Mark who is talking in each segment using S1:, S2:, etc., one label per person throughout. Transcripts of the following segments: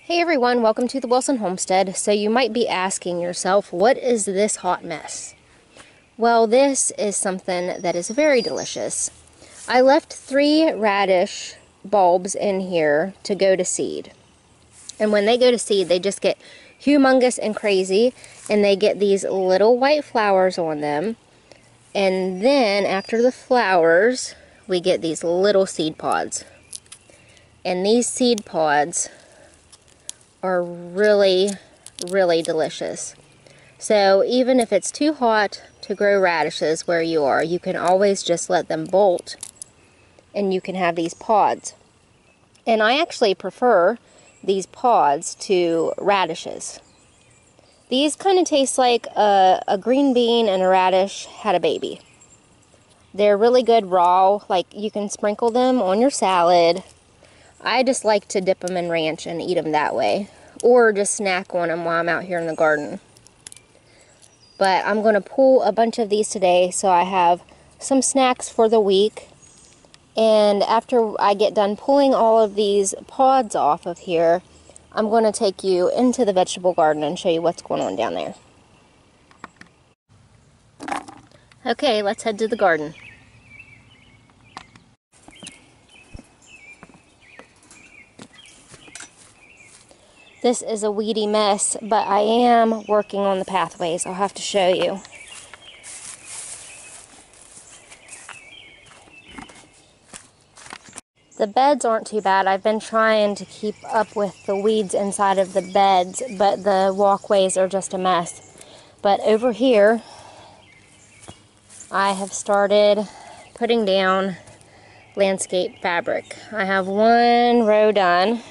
S1: Hey everyone, welcome to the Wilson Homestead. So you might be asking yourself, what is this hot mess? Well, this is something that is very delicious. I left 3 radish bulbs in here to go to seed. And when they go to seed, they just get humongous and crazy, and they get these little white flowers on them. And then after the flowers, we get these little seed pods. And these seed pods are really delicious. So even if it's too hot to grow radishes where you are, you can always just let them bolt and you can have these pods. And I actually prefer these pods to radishes. These kind of taste like a green bean and a radish had a baby. They're really good raw, like you can sprinkle them on your salad. I just like to dip them in ranch and eat them that way, or just snack on them while I'm out here in the garden. But I'm going to pull a bunch of these today so I have some snacks for the week. And after I get done pulling all of these pods off of here, I'm going to take you into the vegetable garden and show you what's going on down there. Okay, let's head to the garden. This is a weedy mess, but I am working on the pathways. I'll have to show you. The beds aren't too bad. I've been trying to keep up with the weeds inside of the beds, but the walkways are just a mess. But over here, I have started putting down landscape fabric. I have 1 row done,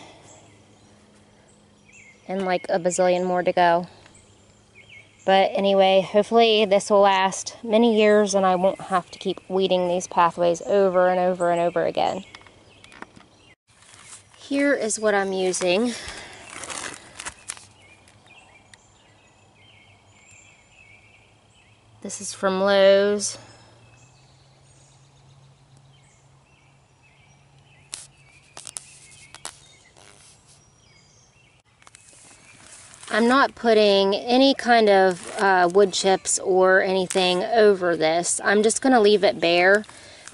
S1: and like a bazillion more to go. But anyway, hopefully this will last many years and I won't have to keep weeding these pathways over and over and over again. Here is what I'm using. This is from Lowe's. I'm not putting any kind of wood chips or anything over this. I'm just going to leave it bare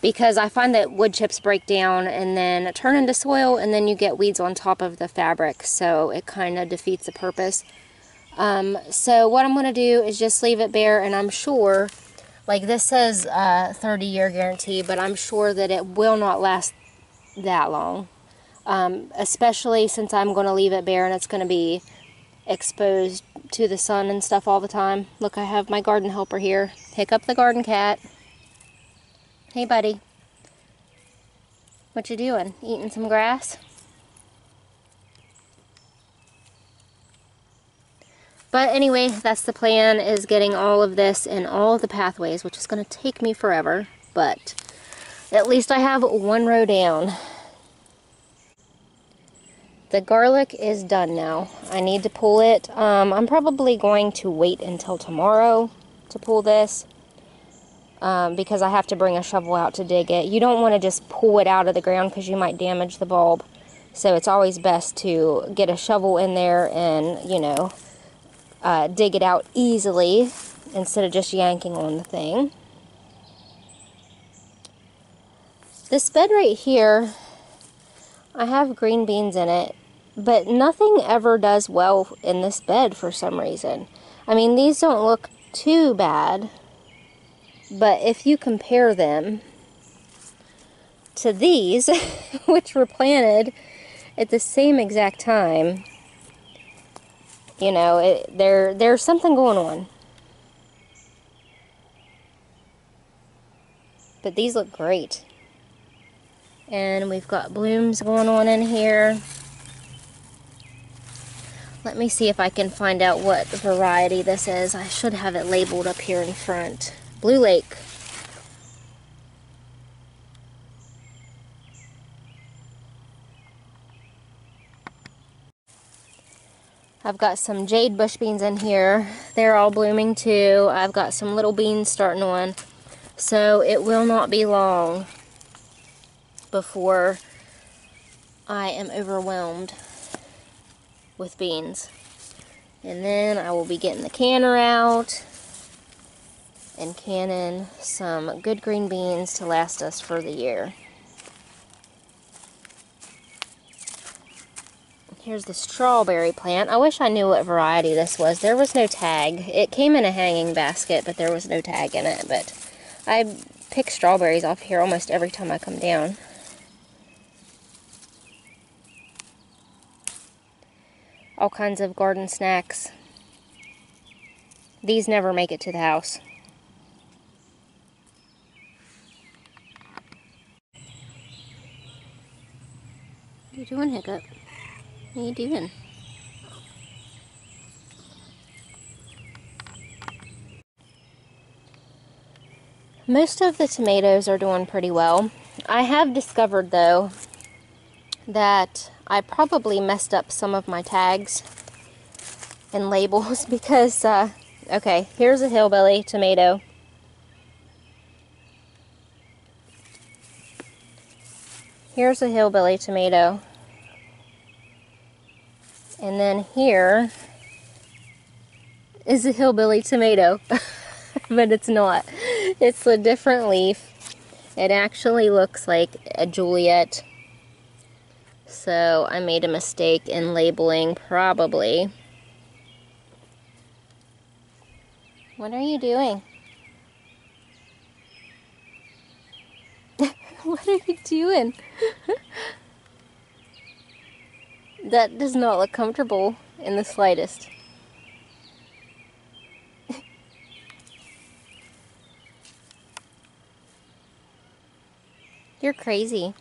S1: because I find that wood chips break down and then turn into soil and then you get weeds on top of the fabric, so it kind of defeats the purpose. So what I'm going to do is just leave it bare, and I'm sure, like this says 30-year guarantee, but I'm sure that it will not last that long. Especially since I'm going to leave it bare and it's going to be exposed to the sun and stuff all the time. Look, I have my garden helper here. Hiccup the garden cat. Hey buddy. What you doing? Eating some grass? But anyway, that's the plan, is getting all of this in all of the pathways, which is going to take me forever, but at least I have 1 row down. The garlic is done now. I need to pull it. I'm probably going to wait until tomorrow to pull this because I have to bring a shovel out to dig it. You don't want to just pull it out of the ground because you might damage the bulb. So it's always best to get a shovel in there and, you know, dig it out easily instead of just yanking on the thing. This bed right here, I have green beans in it, but nothing ever does well in this bed for some reason. I mean, these don't look too bad, but if you compare them to these, which were planted at the same exact time, you know, there's something going on. But these look great. And we've got blooms going on in here. Let me see if I can find out what variety this is. I should have it labeled up here in front. Blue Lake. I've got some jade bush beans in here. They're all blooming too. I've got some little beans starting on. So it will not be long before I am overwhelmed. with beans. And then I will be getting the canner out and canning some good green beans to last us for the year. Here's the strawberry plant. I wish I knew what variety this was. There was no tag. It came in a hanging basket, but there was no tag in it. But I pick strawberries off here almost every time I come down. All kinds of garden snacks. These never make it to the house. What are you doing, Hiccup? What are you doing? Most of the tomatoes are doing pretty well. I have discovered, though, that I probably messed up some of my tags and labels because, okay, here's a hillbilly tomato. Here's a hillbilly tomato. And then here is a hillbilly tomato. But it's not. It's a different leaf. It actually looks like a Juliet. So I made a mistake in labeling, probably. What are you doing? What are you doing? That does not look comfortable in the slightest. You're crazy.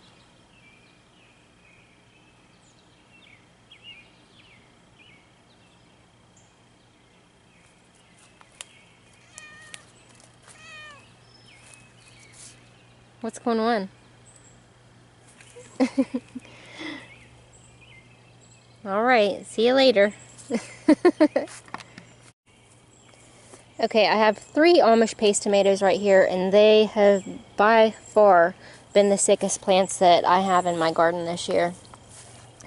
S1: What's going on? Alright, see you later. Okay, I have 3 Amish paste tomatoes right here, and they have by far been the sickest plants that I have in my garden this year.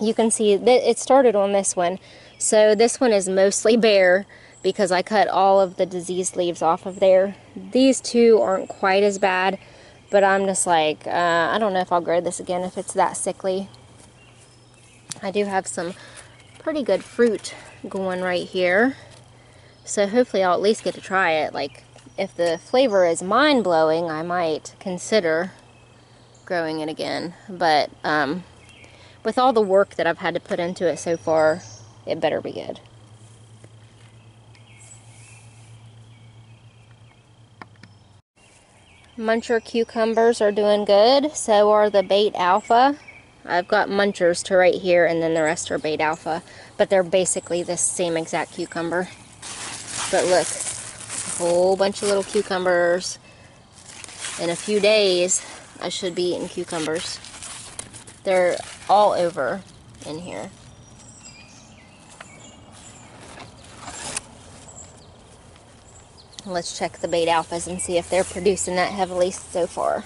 S1: You can see that it started on this one. So this one is mostly bare because I cut all of the diseased leaves off of there. These 2 aren't quite as bad, but I'm just like, I don't know if I'll grow this again if it's that sickly. I do have some pretty good fruit going right here. So hopefully I'll at least get to try it. Like, if the flavor is mind-blowing, I might consider growing it again. But with all the work that I've had to put into it so far, it better be good. Muncher cucumbers are doing good. So are the Bait Alpha. I've got munchers to right here, and then the rest are Bait Alpha. But they're basically the same exact cucumber. But look, a whole bunch of little cucumbers. In a few days, I should be eating cucumbers. They're all over in here. Let's check the Bait Alphas and see if they're producing that heavily so far.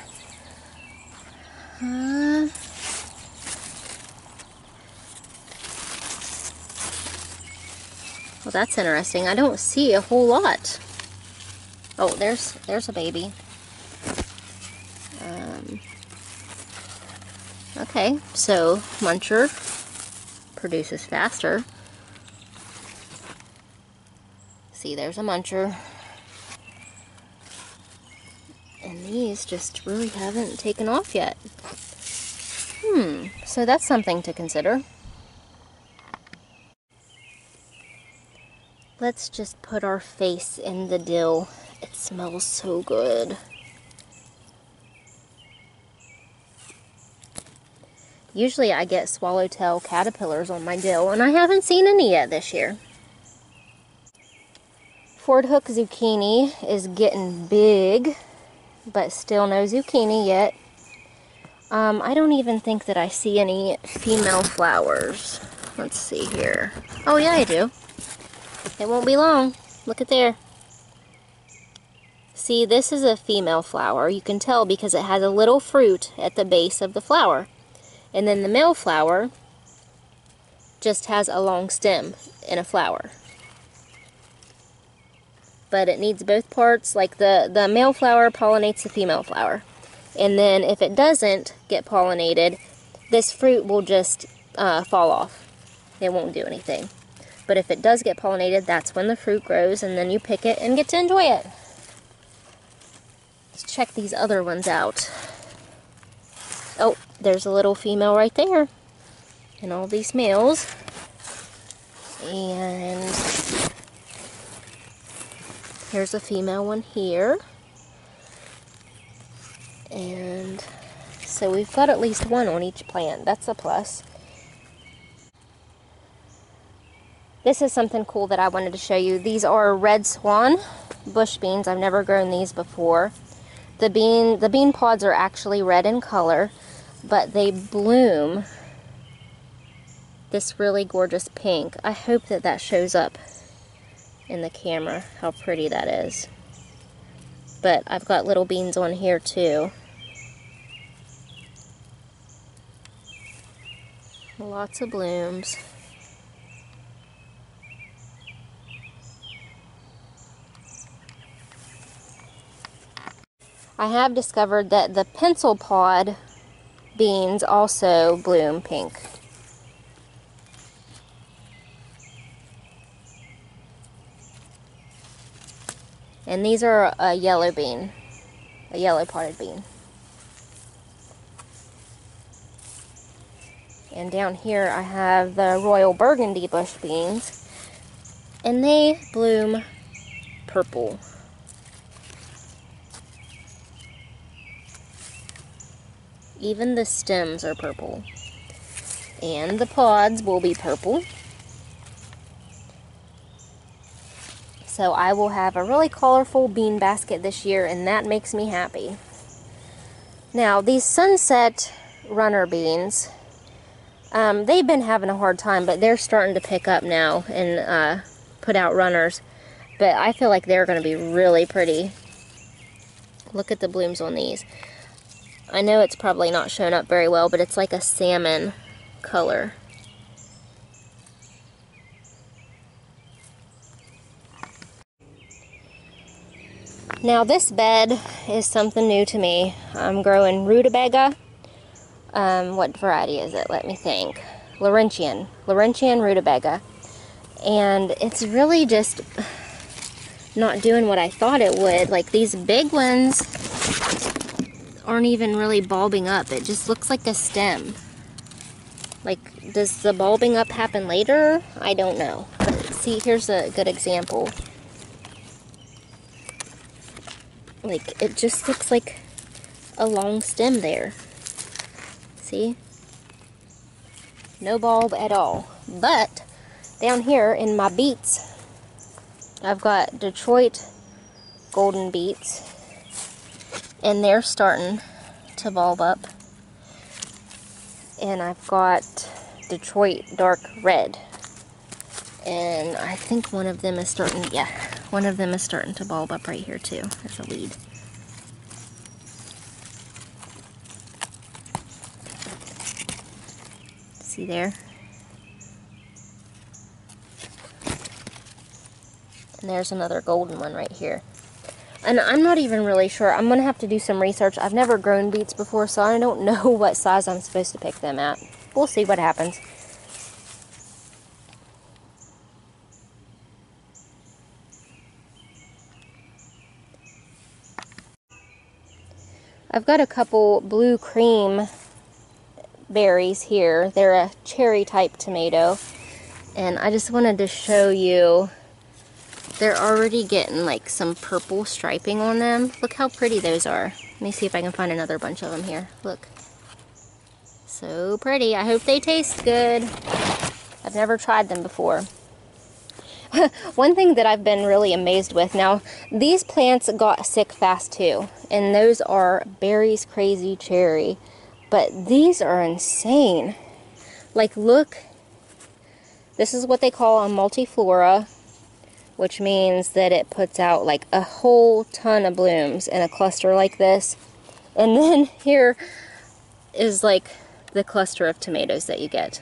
S1: Well, that's interesting. I don't see a whole lot. Oh, there's a baby. Okay, so Muncher produces faster. See, there's a Muncher. And these just really haven't taken off yet. So that's something to consider. Let's just put our face in the dill. It smells so good. Usually I get swallowtail caterpillars on my dill, and I haven't seen any yet this year. Ford Hook zucchini is getting big, but still no zucchini yet. I don't even think that I see any female flowers. Let's see here. Oh yeah, I do. It won't be long. Look at there. See, this is a female flower. You can tell because it has a little fruit at the base of the flower. And then the male flower just has a long stem and a flower. But it needs both parts. Like the male flower pollinates the female flower. And then if it doesn't get pollinated, this fruit will just fall off. It won't do anything. But if it does get pollinated, that's when the fruit grows, and then you pick it and get to enjoy it. Let's check these other ones out. Oh, there's a little female right there. And all these males. And here's a female one here. And so we've got at least one on each plant. That's a plus. This is something cool that I wanted to show you. These are red swan bush beans. I've never grown these before. The bean pods are actually red in color, but they bloom this really gorgeous pink. I hope that that shows up in the camera, how pretty that is. But I've got little beans on here too. Lots of blooms. I have discovered that the pencil pod beans also bloom pink. And these are a yellow bean, a yellow potted bean. And down here I have the royal burgundy bush beans, and they bloom purple. Even the stems are purple. And the pods will be purple. So I will have a really colorful bean basket this year, and that makes me happy. Now, these sunset runner beans, they've been having a hard time, but they're starting to pick up now and put out runners. But I feel like they're going to be really pretty. Look at the blooms on these. I know it's probably not showing up very well, but it's like a salmon color. Now this bed is something new to me. I'm growing rutabaga. What variety is it? Let me think. Laurentian rutabaga. And it's really just not doing what I thought it would. Like these big ones aren't even really bulbing up. It just looks like a stem. Like, does the bulbing up happen later? I don't know. But see, here's a good example. Like, it just looks like a long stem there. See? No bulb at all. But down here in my beets, I've got Detroit golden beets, and they're starting to bulb up. And I've got Detroit dark red, and I think one of them is starting, yeah, one of them is starting to bulb up right here too. There's a weed. See there? And there's another golden one right here. And I'm not even really sure. I'm going to have to do some research. I've never grown beets before, so I don't know what size I'm supposed to pick them at. We'll see what happens. I've got a couple blue cream berries here. They're a cherry type tomato. And I just wanted to show you. They're already getting like some purple striping on them. Look how pretty those are. Let me see if I can find another bunch of them here. Look. So pretty. I hope they taste good. I've never tried them before. One thing that I've been really amazed with, now these plants got sick fast too, and those are Berry's Crazy Cherry, but these are insane. Like, look, this is what they call a multiflora, which means that it puts out like a whole ton of blooms in a cluster like this. And then here is like the cluster of tomatoes that you get.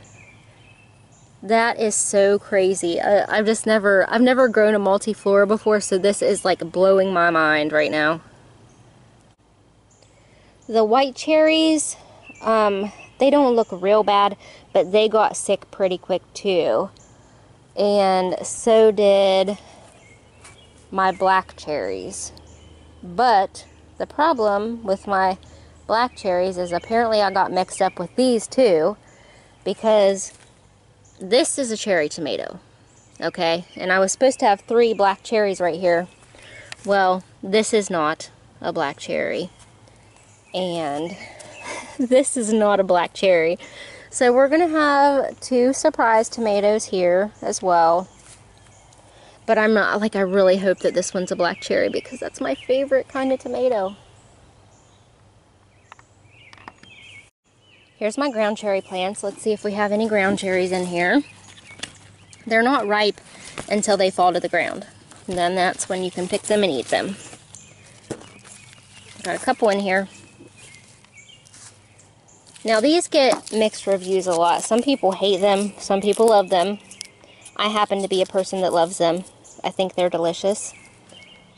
S1: That is so crazy. I've never grown a multiflora before, so this is like blowing my mind right now. The white cherries, they don't look real bad, but they got sick pretty quick too. And so did my black cherries. But the problem with my black cherries is apparently I got mixed up with these too, because this is a cherry tomato, okay? And I was supposed to have 3 black cherries right here. Well, this is not a black cherry. And this is not a black cherry. So we're going to have 2 surprise tomatoes here as well. But I'm not, like, I really hope that this one's a black cherry because that's my favorite kind of tomato. Here's my ground cherry plants. Let's see if we have any ground cherries in here. They're not ripe until they fall to the ground. And then that's when you can pick them and eat them. Got a couple in here. Now these get mixed reviews a lot. Some people hate them, some people love them. I happen to be a person that loves them. I think they're delicious.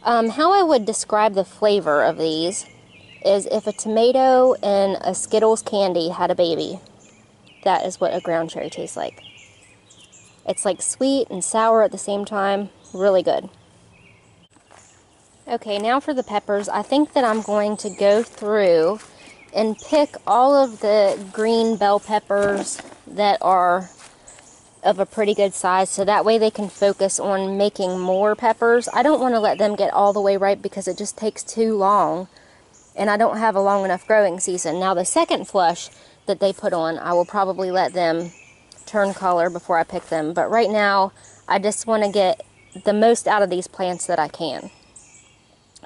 S1: How I would describe the flavor of these is if a tomato and a Skittles candy had a baby. That is what a ground cherry tastes like. It's like sweet and sour at the same time. Really good. Okay, now for the peppers. I think that I'm going to go through and pick all of the green bell peppers that are of a pretty good size, so that way they can focus on making more peppers. I don't want to let them get all the way ripe because it just takes too long, and I don't have a long enough growing season. Now the second flush that they put on, I will probably let them turn color before I pick them, but right now I just want to get the most out of these plants that I can.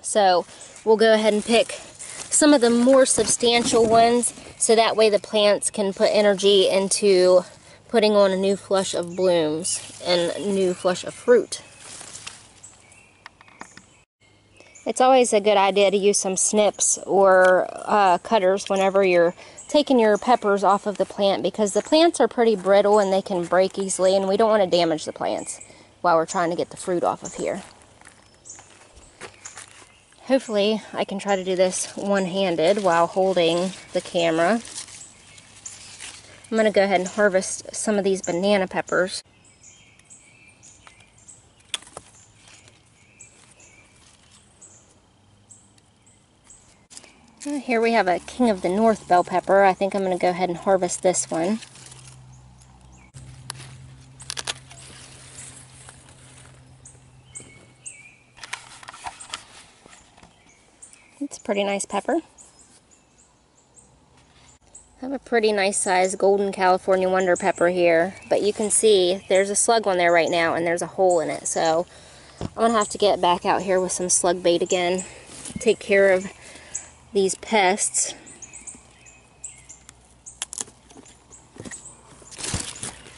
S1: So we'll go ahead and pick some of the more substantial ones, so that way the plants can put energy into putting on a new flush of blooms and a new flush of fruit. It's always a good idea to use some snips or cutters whenever you're taking your peppers off of the plant, because the plants are pretty brittle and they can break easily, and we don't want to damage the plants while we're trying to get the fruit off of here. Hopefully I can try to do this one-handed while holding the camera. I'm going to go ahead and harvest some of these banana peppers. Here we have a King of the North bell pepper. I think I'm going to go ahead and harvest this one. It's a pretty nice pepper. I have a pretty nice size golden California Wonder pepper here, but you can see there's a slug on there right now and there's a hole in it, so I'm going to have to get back out here with some slug bait again, take care of these pests.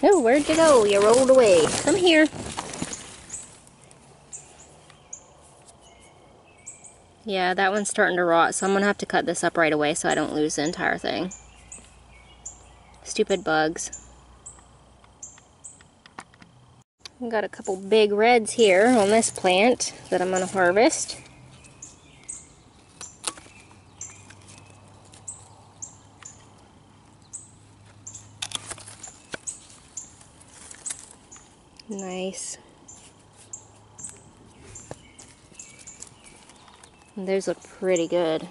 S1: Oh, where'd you go? You rolled away. Come here. Yeah, that one's starting to rot, so I'm going to have to cut this up right away so I don't lose the entire thing. Stupid bugs. I've got a couple big reds here on this plant that I'm going to harvest. Nice. And those look pretty good.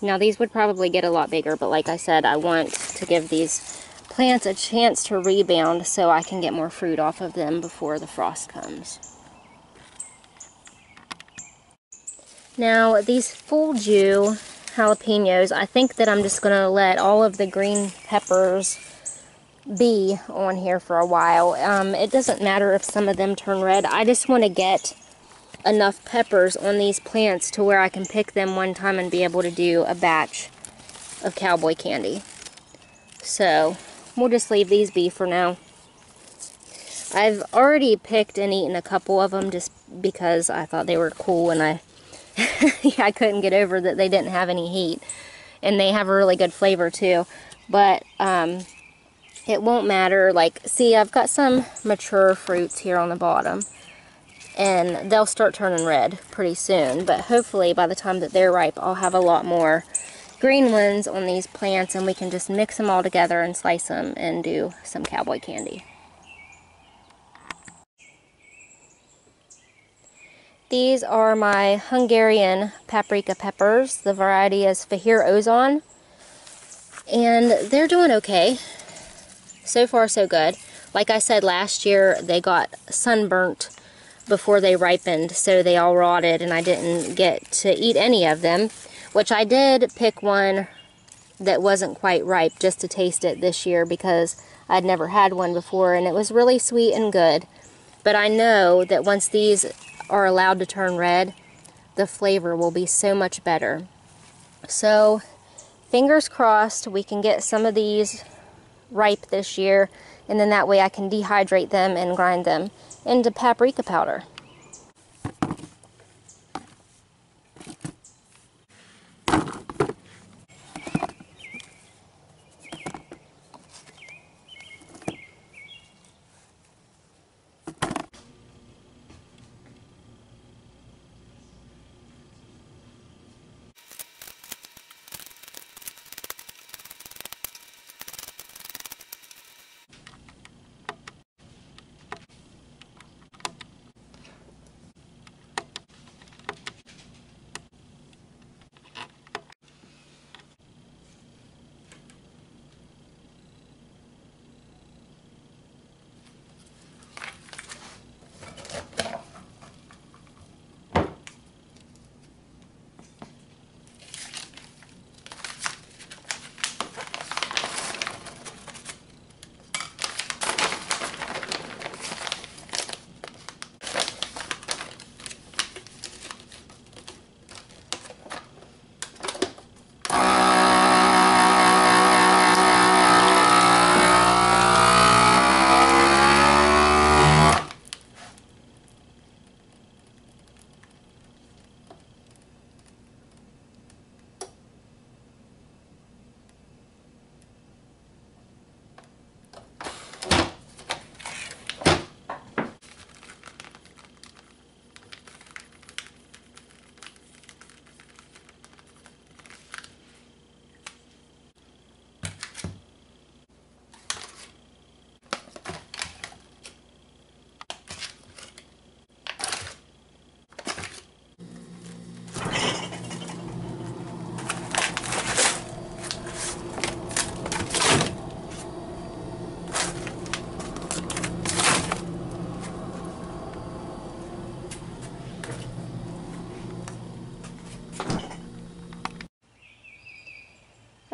S1: Now these would probably get a lot bigger, but like I said, I want to give these plants a chance to rebound so I can get more fruit off of them before the frost comes. Now these full Jew jalapenos, I think that I'm just going to let all of the green peppers be on here for a while. It doesn't matter if some of them turn red. I just want to get enough peppers on these plants to where I can pick them one time and be able to do a batch of cowboy candy. So we'll just leave these be for now. I've already picked and eaten a couple of them just because I thought they were cool, and I couldn't get over that they didn't have any heat, and they have a really good flavor too. but it won't matter. Like, see, I've got some mature fruits here on the bottom, and they'll start turning red pretty soon, but hopefully by the time that they're ripe, I'll have a lot more green ones on these plants, and we can just mix them all together and slice them and do some cowboy candy. These are my Hungarian paprika peppers. The variety is Fehir Ozon, and they're doing okay. So far, so good. Like I said, last year they got sunburnt before they ripened, so they all rotted, and I didn't get to eat any of them, which I did pick one that wasn't quite ripe just to taste it this year because I'd never had one before, and it was really sweet and good. But I know that once these are allowed to turn red, the flavor will be so much better. So fingers crossed we can get some of these ripe this year, and then that way I can dehydrate them and grind them into paprika powder.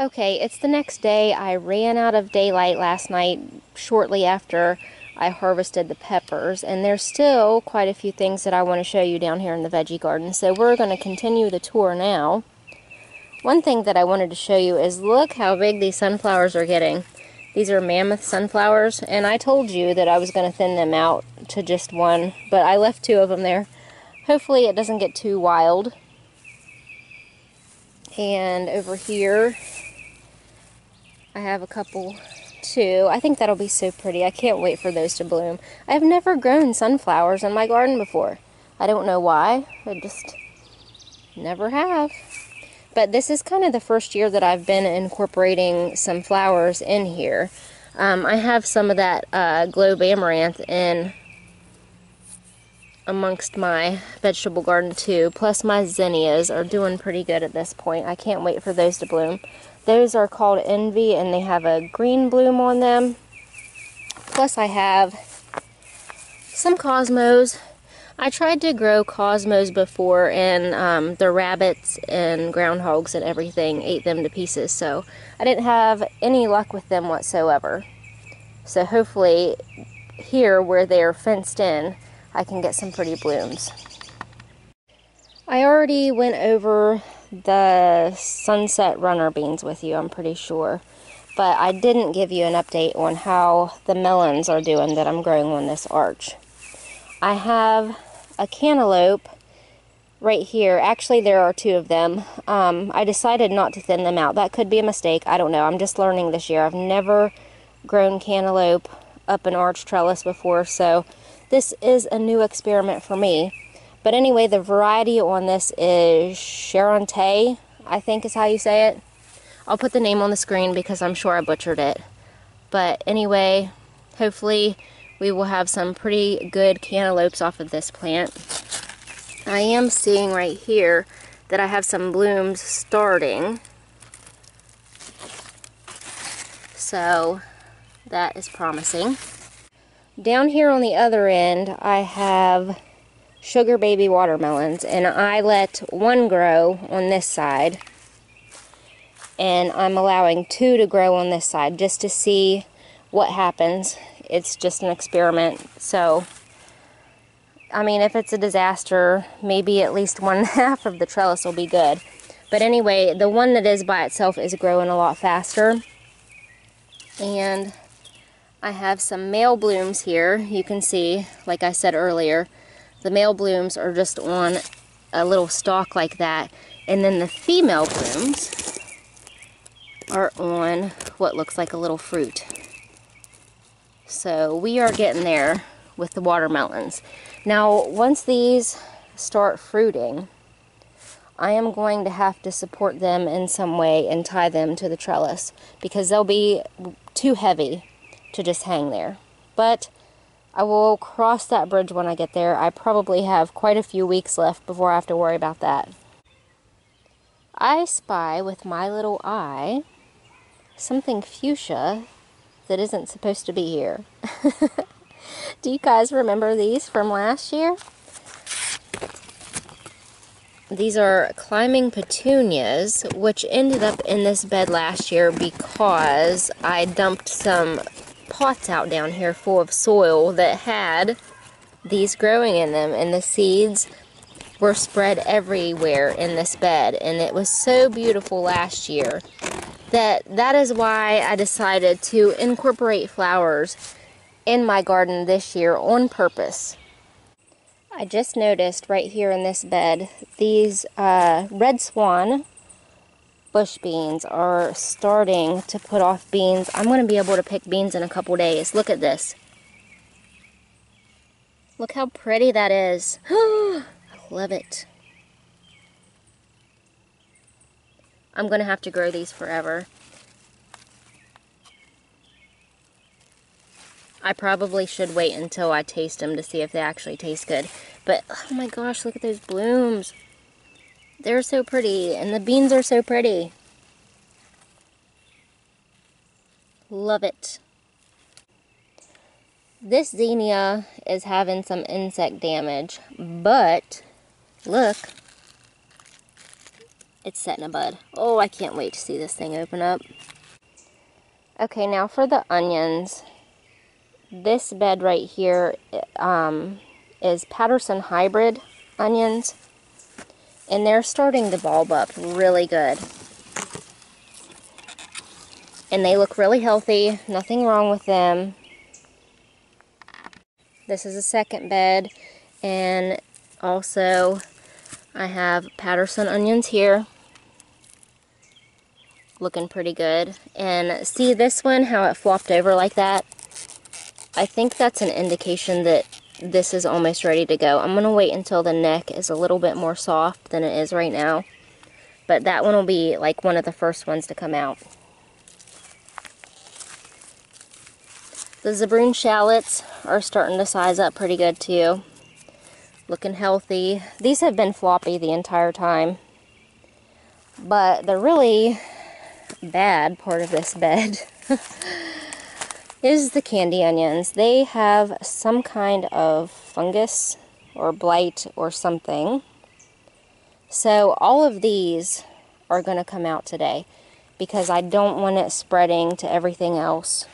S1: Okay, it's the next day. I ran out of daylight last night shortly after I harvested the peppers, and there's still quite a few things that I want to show you down here in the veggie garden, so we're going to continue the tour now. One thing that I wanted to show you is look how big these sunflowers are getting. These are mammoth sunflowers, and I told you that I was going to thin them out to just one, but I left two of them there. Hopefully it doesn't get too wild. And over here I have a couple too. I think that'll be so pretty. I can't wait for those to bloom. I've never grown sunflowers in my garden before. I don't know why. I just never have. But this is kind of the first year that I've been incorporating some flowers in here. I have some of that globe amaranth in amongst my vegetable garden too. Plus my zinnias are doing pretty good at this point. I can't wait for those to bloom. Those are called Envy, and they have a green bloom on them. Plus I have some cosmos. I tried to grow cosmos before, and the rabbits and groundhogs and everything ate them to pieces, so I didn't have any luck with them whatsoever. So hopefully here where they're fenced in, I can get some pretty blooms. I already went over the sunset runner beans with you, I'm pretty sure, but I didn't give you an update on how the melons are doing that I'm growing on this arch. I have a cantaloupe right here. Actually, there are 2 of them. I decided not to thin them out. That could be a mistake. I don't know. I'm just learning this year. I've never grown cantaloupe up an arch trellis before, so this is a new experiment for me. But anyway, the variety on this is Charente, I think is how you say it. I'll put the name on the screen because I'm sure I butchered it. But anyway, hopefully we will have some pretty good cantaloupes off of this plant. I am seeing right here that I have some blooms starting. So that is promising. Down here on the other end, I have sugar baby watermelons, and I let 1 grow on this side, and I'm allowing 2 to grow on this side just to see what happens. It's just an experiment, so I mean, if it's a disaster, maybe at least 1/2 of the trellis will be good. But anyway, the one that is by itself is growing a lot faster. And I have some male blooms here. You can see, like I said earlier, the male blooms are just on a little stalk like that. And then the female blooms are on what looks like a little fruit. So we are getting there with the watermelons. Now, once these start fruiting, I am going to have to support them in some way and tie them to the trellis because they'll be too heavy to just hang there. But I will cross that bridge when I get there. I probably have quite a few weeks left before I have to worry about that. I spy with my little eye something fuchsia that isn't supposed to be here. Do you guys remember these from last year? These are climbing petunias, which ended up in this bed last year because I dumped some pots out down here full of soil that had these growing in them, and the seeds were spread everywhere in this bed, and it was so beautiful last year that is why I decided to incorporate flowers in my garden this year on purpose. I just noticed right here in this bed, these red swan bush beans are starting to put off beans. I'm going to be able to pick beans in a couple days. Look at this. Look how pretty that is. I love it. I'm going to have to grow these forever. I probably should wait until I taste them to see if they actually taste good. But, oh my gosh, look at those blooms. They're so pretty, and the beans are so pretty. Love it. This zinnia is having some insect damage, but look, it's setting a bud. Oh, I can't wait to see this thing open up. Okay, now for the onions. This bed right here is Patterson hybrid onions, and they're starting to bulb up really good. And they look really healthy, nothing wrong with them. This is a second bed, and also I have Patterson onions here. Looking pretty good. And see this one, how it flopped over like that? I think that's an indication that this is almost ready to go. I'm going to wait until the neck is a little bit more soft than it is right now. But that one will be like one of the first ones to come out. The Zabroon shallots are starting to size up pretty good too. Looking healthy. These have been floppy the entire time. But the really bad part of this bed is the candy onions. They have some kind of fungus or blight or something. So all of these are going to come out today because I don't want it spreading to everything else.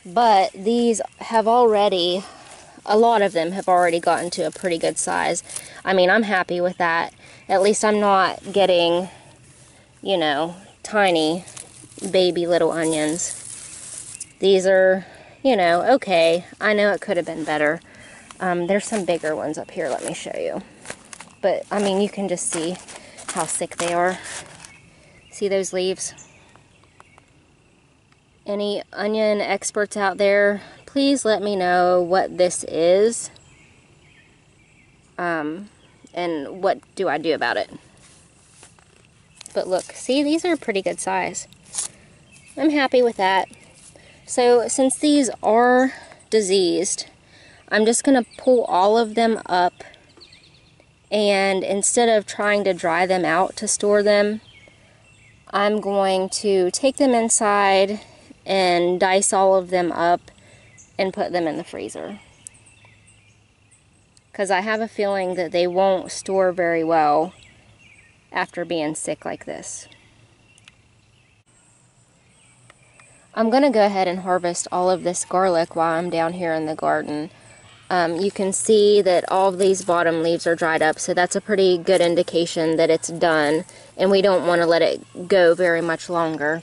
S1: But these have already, a lot of them have already gotten to a pretty good size. I mean, I'm happy with that. At least I'm not getting, you know, tiny baby little onions. These are, you know, okay. I know it could have been better. There's some bigger ones up here. Let me show you. but I mean, you can just see how sick they are. See those leaves? Any onion experts out there, please let me know what this is. And what do I do about it? But look, see, these are a pretty good size. I'm happy with that. So since these are diseased, I'm just going to pull all of them up, and instead of trying to dry them out to store them, I'm going to take them inside and dice all of them up and put them in the freezer. Because I have a feeling that they won't store very well after being sick like this. I'm going to go ahead and harvest all of this garlic while I'm down here in the garden. You can see that all of these bottom leaves are dried up, so that's a pretty good indication that it's done, and we don't want to let it go very much longer.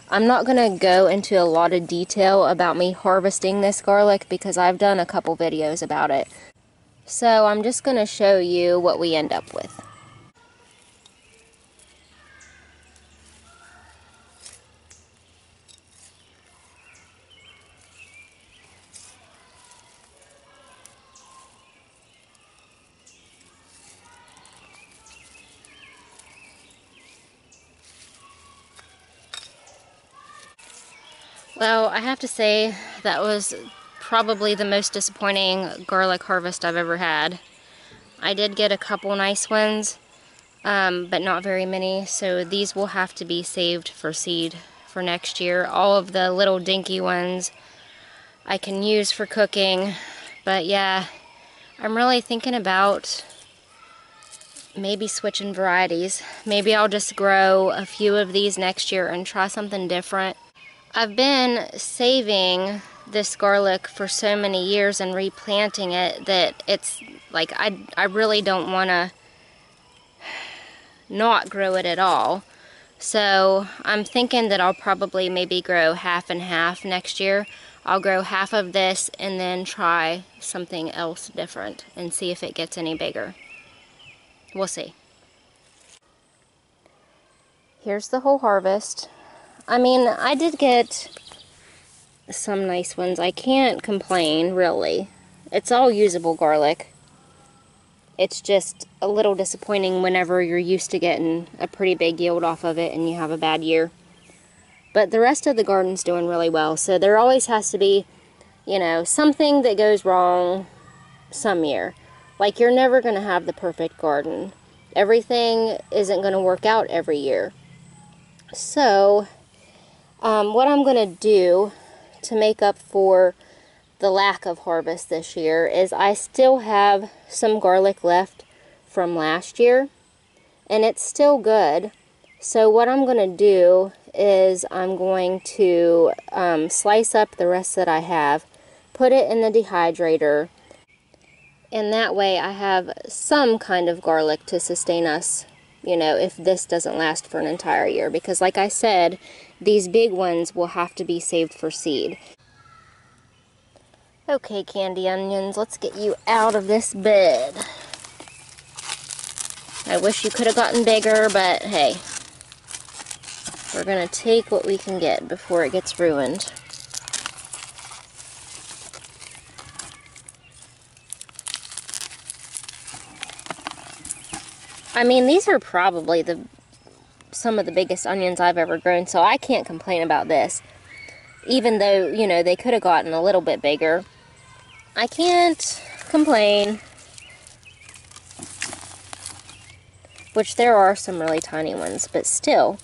S1: I'm not going to go into a lot of detail about me harvesting this garlic because I've done a couple videos about it. So I'm just going to show you what we end up with. Well, I have to say that was probably the most disappointing garlic harvest I've ever had. I did get a couple nice ones, but not very many, so these will have to be saved for seed for next year. All of the little dinky ones I can use for cooking, but yeah, I'm really thinking about maybe switching varieties. Maybe I'll just grow a few of these next year and try something different. I've been saving this garlic for so many years and replanting it that it's like I really don't want to not grow it at all. So I'm thinking that I'll probably maybe grow half and half next year. I'll grow half of this and then try something else different and see if it gets any bigger. We'll see. Here's the whole harvest. I mean, I did get some nice ones. I can't complain, really. It's all usable garlic. It's just a little disappointing whenever you're used to getting a pretty big yield off of it and you have a bad year. But the rest of the garden's doing really well, so there always has to be, you know, something that goes wrong some year. Like, you're never going to have the perfect garden. Everything isn't going to work out every year. So, what I'm going to do to make up for the lack of harvest this year is I still have some garlic left from last year, and it's still good. So what I'm going to do is I'm going to slice up the rest that I have, put it in the dehydrator, and that way I have some kind of garlic to sustain us, you know, if this doesn't last for an entire year. Because like I said, these big ones will have to be saved for seed. Okay, candy onions, let's get you out of this bed. I wish you could have gotten bigger, but hey, we're going to take what we can get before it gets ruined. I mean, these are probably some of the biggest onions I've ever grown, so I can't complain about this. Even though, you know, they could have gotten a little bit bigger. I can't complain. Which there are some really tiny ones, but still,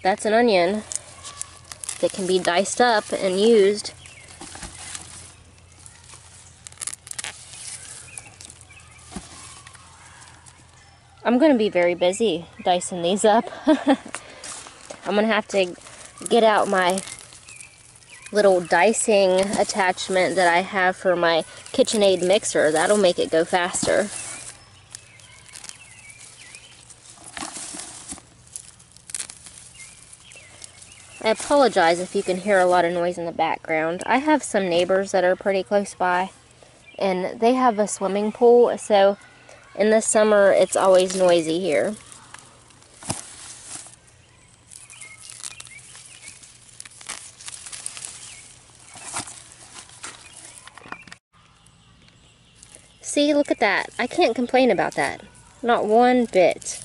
S1: that's an onion that can be diced up and used. I'm going to be very busy dicing these up. I'm going to have to get out my little dicing attachment that I have for my KitchenAid mixer. That'll make it go faster. I apologize if you can hear a lot of noise in the background. I have some neighbors that are pretty close by, and they have a swimming pool, so In the summer, it's always noisy here. See, look at that. I can't complain about that. Not one bit.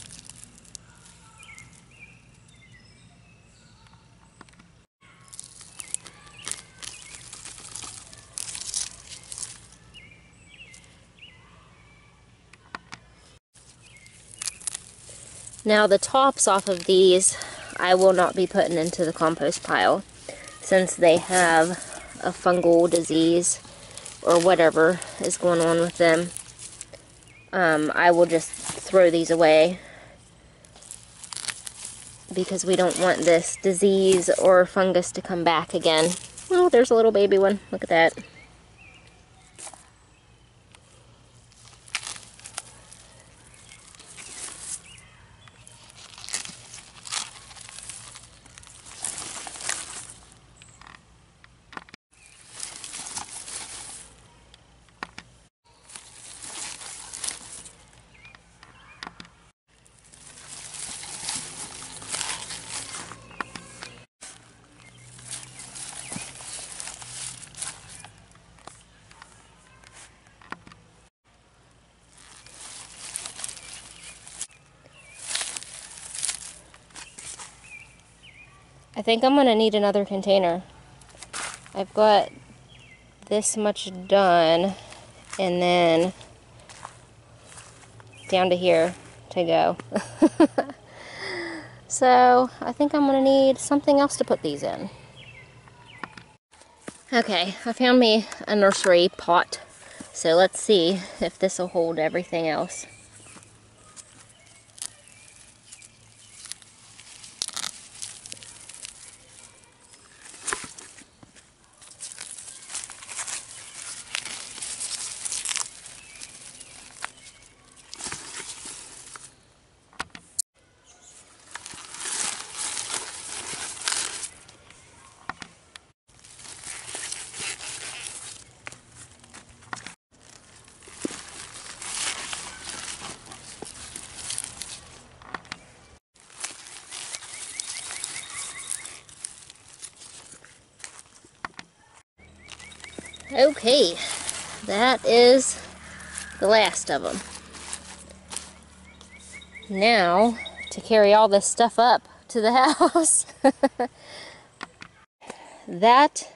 S1: Now the tops off of these I will not be putting into the compost pile since they have a fungal disease or whatever is going on with them. I will just throw these away because we don't want this disease or fungus to come back again. Oh, there's a little baby one. Look at that. I think I'm gonna need another container. I've got this much done and then down to here to go. So I think I'm gonna need something else to put these in. Okay, I found me a nursery pot, so let's see if this will hold everything else. Okay, that is the last of them. Now, to carry all this stuff up to the house. That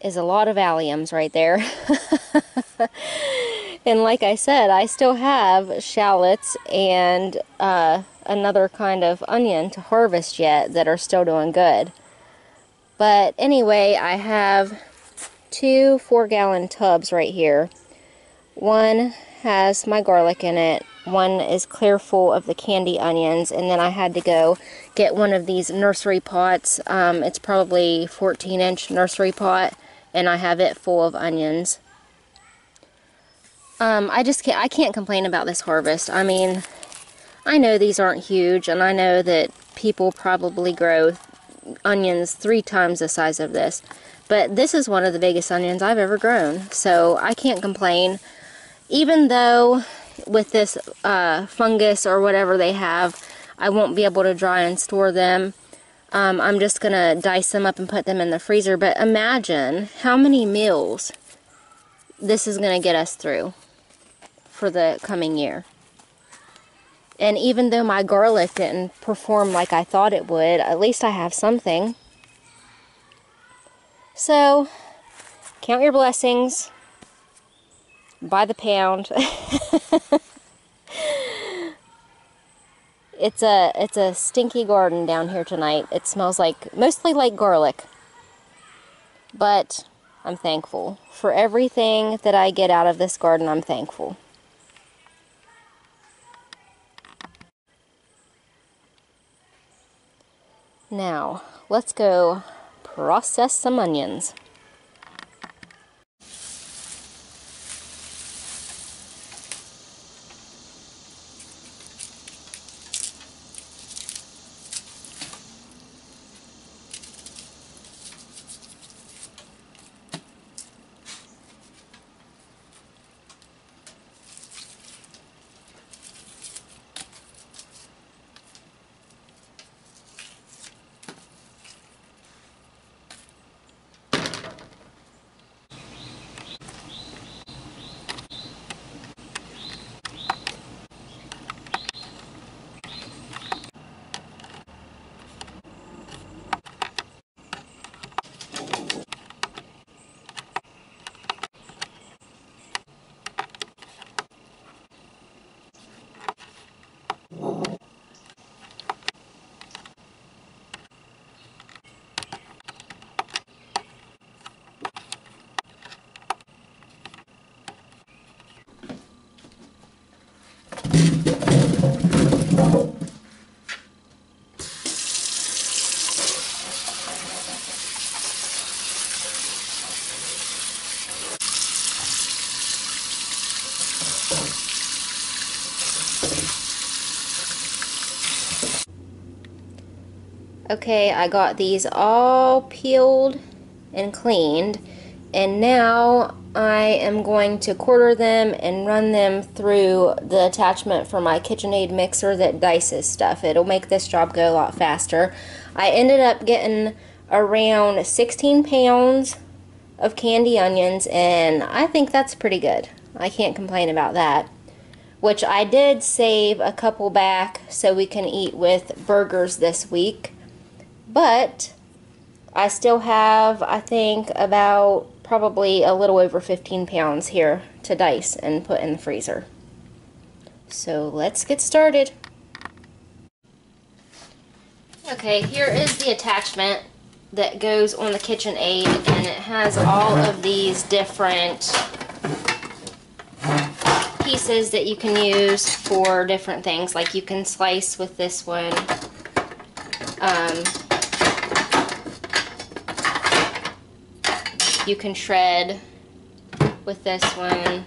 S1: is a lot of alliums right there. And like I said, I still have shallots and another kind of onion to harvest yet that are still doing good. But anyway, I have 2 4-gallon tubs right here. One has my garlic in it, one is clear full of the candy onions, and then I had to go get one of these nursery pots. It's probably 14-inch nursery pot, and I have it full of onions. I can't complain about this harvest. I mean, I know these aren't huge, and I know that people probably grow onions 3 times the size of this. But this is one of the biggest onions I've ever grown, so I can't complain. Even though with this fungus or whatever they have, I won't be able to dry and store them. I'm just going to dice them up and put them in the freezer. But imagine how many meals this is going to get us through for the coming year. And even though my garlic didn't perform like I thought it would, at least I have something. So, count your blessings. By the pound. It's a stinky garden down here tonight. It smells like mostly like garlic. But I'm thankful for everything that I get out of this garden. I'm thankful. Now, let's go process some onions. Okay, I got these all peeled and cleaned, and now I am going to quarter them and run them through the attachment for my KitchenAid mixer that dices stuff. It'll make this job go a lot faster. I ended up getting around 16 pounds of candy onions, and I think that's pretty good. I can't complain about that. Which I did save a couple back so we can eat with burgers this week. But I still have, I think, about probably a little over 15 pounds here to dice and put in the freezer. So let's get started. Okay, here is the attachment that goes on the KitchenAid, and it has all of these different pieces that you can use for different things. Like you can slice with this one. You can shred with this one.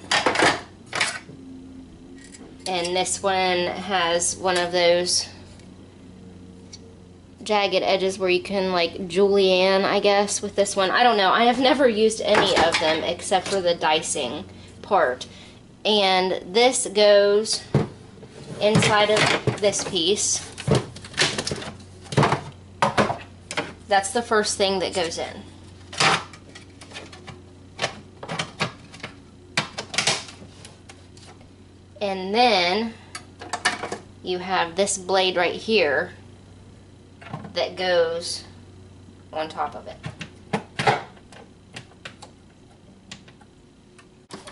S1: And this one has one of those jagged edges where you can like julienne, I guess, with this one. I don't know. I have never used any of them except for the dicing part. And this goes inside of this piece. That's the first thing that goes in. And then you have this blade right here that goes on top of it.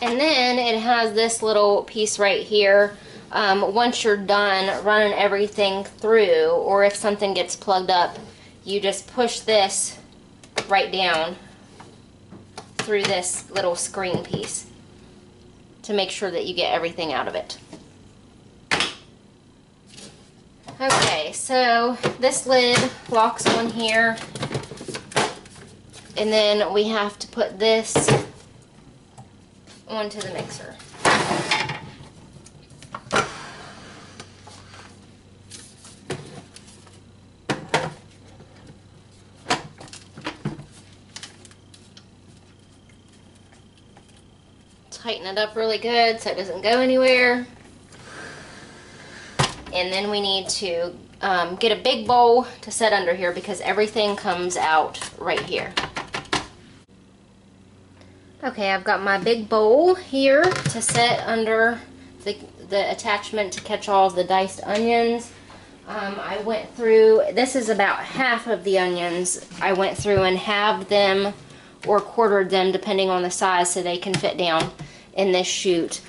S1: And then it has this little piece right here. Once you're done running everything through, or if something gets plugged up, you just push this right down through this little screen piece to make sure that you get everything out of it. Okay, so this lid locks on here, and then we have to put this onto the mixer. Tighten it up really good so it doesn't go anywhere. And then we need to get a big bowl to set under here because everything comes out right here. Okay, I've got my big bowl here to set under the attachment to catch all the diced onions. I went through, this is about half of the onions. I went through and halved them or quartered them depending on the size so they can fit down in this chute.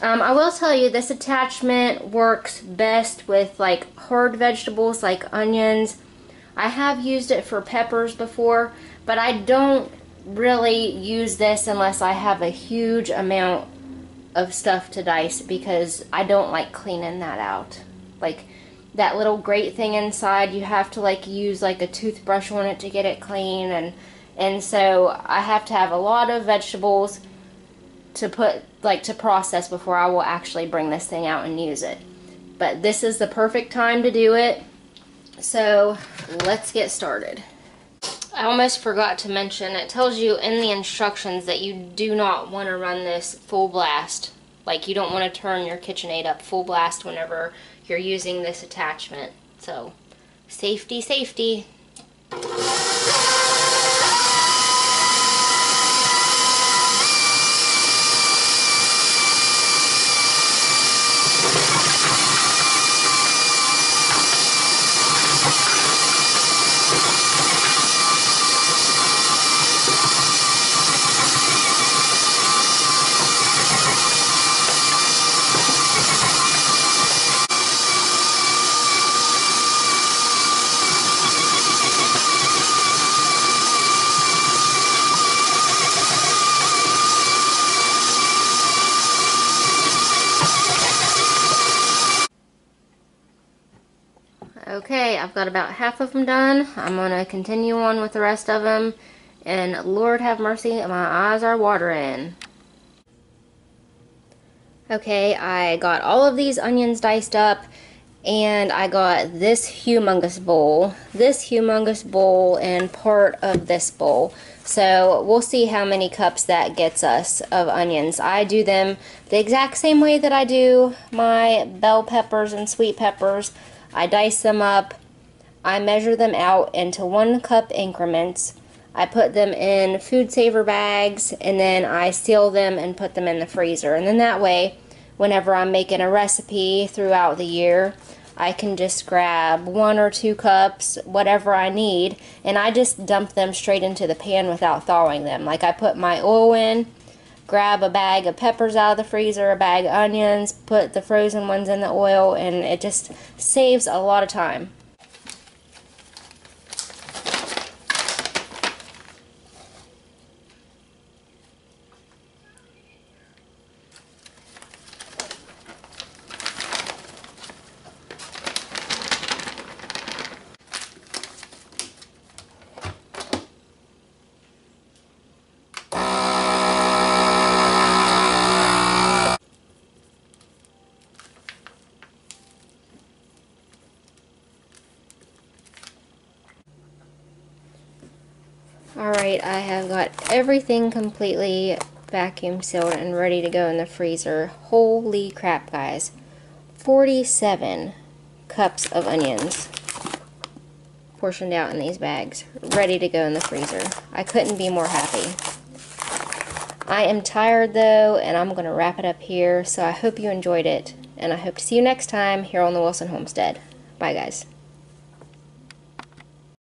S1: I will tell you, this attachment works best with like hard vegetables like onions. I have used it for peppers before, but I don't really use this unless I have a huge amount of stuff to dice because I don't like cleaning that out. Like that little grate thing inside, you have to like use like a toothbrush on it to get it clean, and so I have to have a lot of vegetables to put like to process before I will actually bring this thing out and use it. But this is the perfect time to do it. So let's get started. I almost forgot to mention, it tells you in the instructions that you do not want to run this full blast. Like you don't want to turn your KitchenAid up full blast whenever you're using this attachment. So safety, safety. Okay, I've got about half of them done. I'm going to continue on with the rest of them. And Lord have mercy, my eyes are watering. Okay, I got all of these onions diced up. and I got this humongous bowl, and part of this bowl. So we'll see how many cups that gets us of onions. I do them the exact same way that I do my bell peppers and sweet peppers. I dice them up, I measure them out into 1 cup increments. I put them in food saver bags, and then I seal them and put them in the freezer. And then that way, whenever I'm making a recipe throughout the year, I can just grab 1 or 2 cups, whatever I need, and I just dump them straight into the pan without thawing them. Like, I put my oil in, grab a bag of peppers out of the freezer, a bag of onions, put the frozen ones in the oil, and it just saves a lot of time. Alright, I have got everything completely vacuum sealed and ready to go in the freezer. Holy crap, guys. 47 cups of onions portioned out in these bags, ready to go in the freezer. I couldn't be more happy. I am tired though, and I'm going to wrap it up here, so I hope you enjoyed it, and I hope to see you next time here on the Wilson Homestead. Bye, guys.